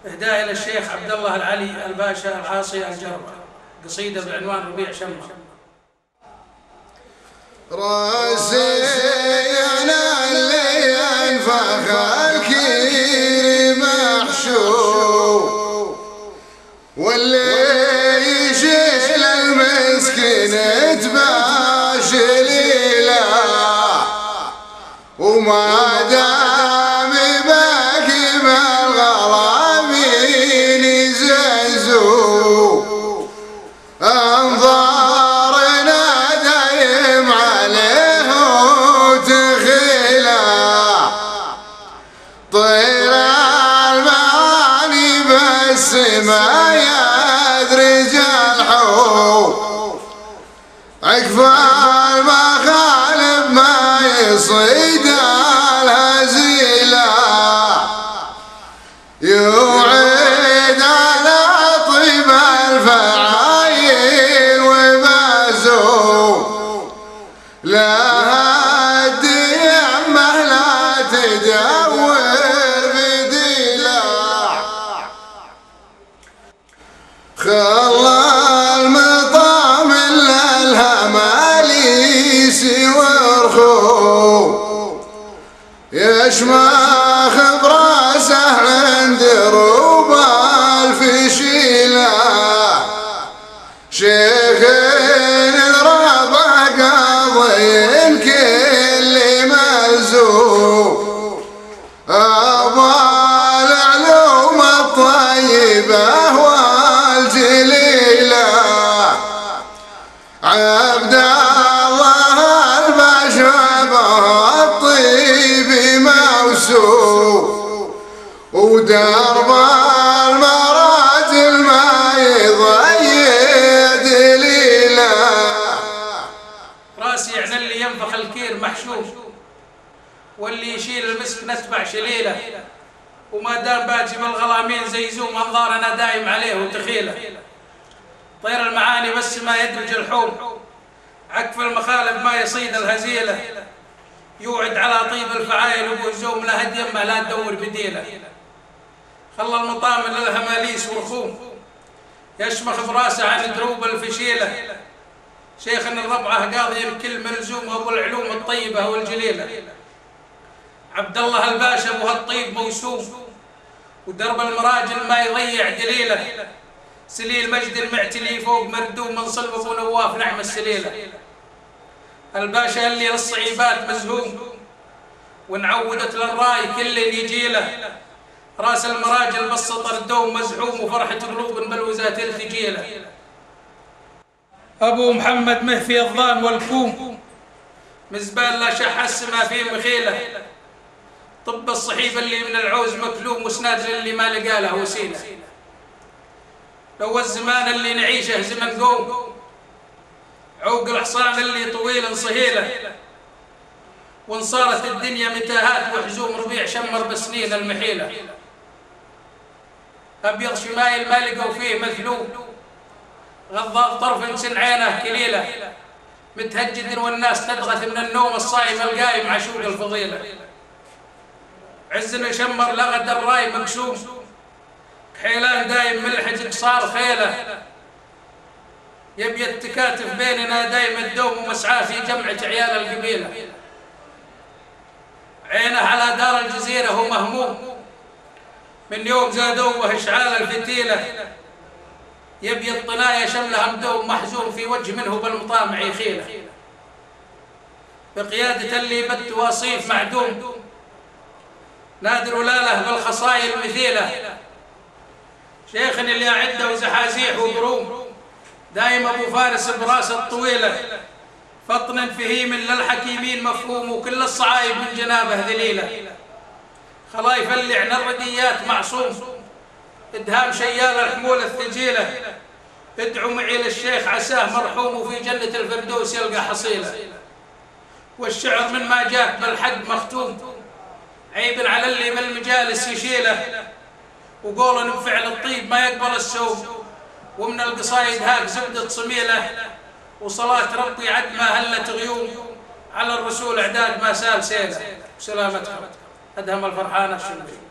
إهداء إلى الشيخ عبد الله العلي الباشا العاصي الجربة، قصيدة بعنوان ربيع شمر. راسي أنا اللي ينفخ الكير محشو، واللي يشيل المسكين تباشلي له، وما دام باقي بالغرامين يززو انظارنا دايم عليه وتخيله، طير المعاني بالسما يدرج الحو، عقف المخالب ما يصيد الهزيله، يوعد على طيب الفعايل وبازو، لها الديمه لا تدور بديله، خلى المطام للهماليس ورخو، يشمخ براسه عند دروب الفشيله، شيخ الربع قاضي كل ملزوم، ابو العلوم الطيبه والجليله، عبد الله الباشا الطيب موسوم، ودرب المراجل ما يضيد ليله. راسي يعني اللي ينفخ الكير محشوش، واللي يشيل المسك نتبع شليله، وما دام باجي بالغلامين زيزوم انظارنا دايم عليه وتخيله، طير المعاني بس ما يدرج الحوم، عكف المخالب ما يصيد الهزيله، يوعد على طيب الفعايل وبوزوم لا هد يمه لا تدور بديله، خلى المطامن للهماليس ورخوم، يشمخ براسه عن دروب الفشيله، شيخ الربعه قاضي كل ملزوم، ابو العلوم الطيبه والجليله، عبد الله الباشا ابو هالطيب موسوم، ودرب المراجل ما يضيع دليله، سليل مجد المعتلي فوق مردوم من صلب ابو نواف نعم السليله، الباشا اللي للصعيبات مزهوم، ونعودت للراي كل يجيله، راس المراجل بالسطر دوم مزحوم، وفرحة قلوب بالوزات الثجيله، ابو محمد مهفي الضان والكوم، مزبال لا شح السما في مخيله، طب الصحيب اللي من العوز مكلوم، وسناد للي ما لقى له وسيله، لو الزمان اللي نعيشه زمن قوم، عوق الحصان اللي طويل صهيله، وان صارت الدنيا متاهات وحزوم، ربيع شمر بسنين المحيله، ابيض شمايل ما لقوا فيه مثلوم، غضاض طرف سن عينه كليله، متهجد والناس تدغث من النوم، الصايم القايم عشوق الفضيله، عز شمر لغد الراي مقسوم، كحيلان دايم ملحج صار خيله، يبي التكاتف بيننا دايم الدوم، ومسعاه في جمعة عيال القبيله، عينه على دار الجزيره هو مهموم، من يوم زادوه اشعال الفتيله، يبي الطنايا شمله مدوم، محزوم في وجه منه بالمطامع يخيله، بقياده اللي بت وصيف معدوم، نادر ولاله بالخصايل مثيله، شيخ اللي اعده وزحازيح وبروم، دايم ابو فارس براس الطويله، فطن فهيم للحكيمين مفهوم، وكل الصعايب من جنابه ذليله، خلايف اللي عن الرديات معصوم، ادهام شيال الحمول الثجيله، ادعوا معي للشيخ عساه مرحوم، وفي جنه الفردوس يلقى حصيله، والشعر من ما جاك بالحد مختوم، عيب على اللي بالمجالس يشيله، وقولا بفعل الطيب ما يقبل السوء، ومن القصايد هاك زبدة صميله، وصلاة ربي عد ما هلت غيوم، على الرسول اعداد ما سال سيله، وسلامتكم. ادهم الفرحان الشنبي.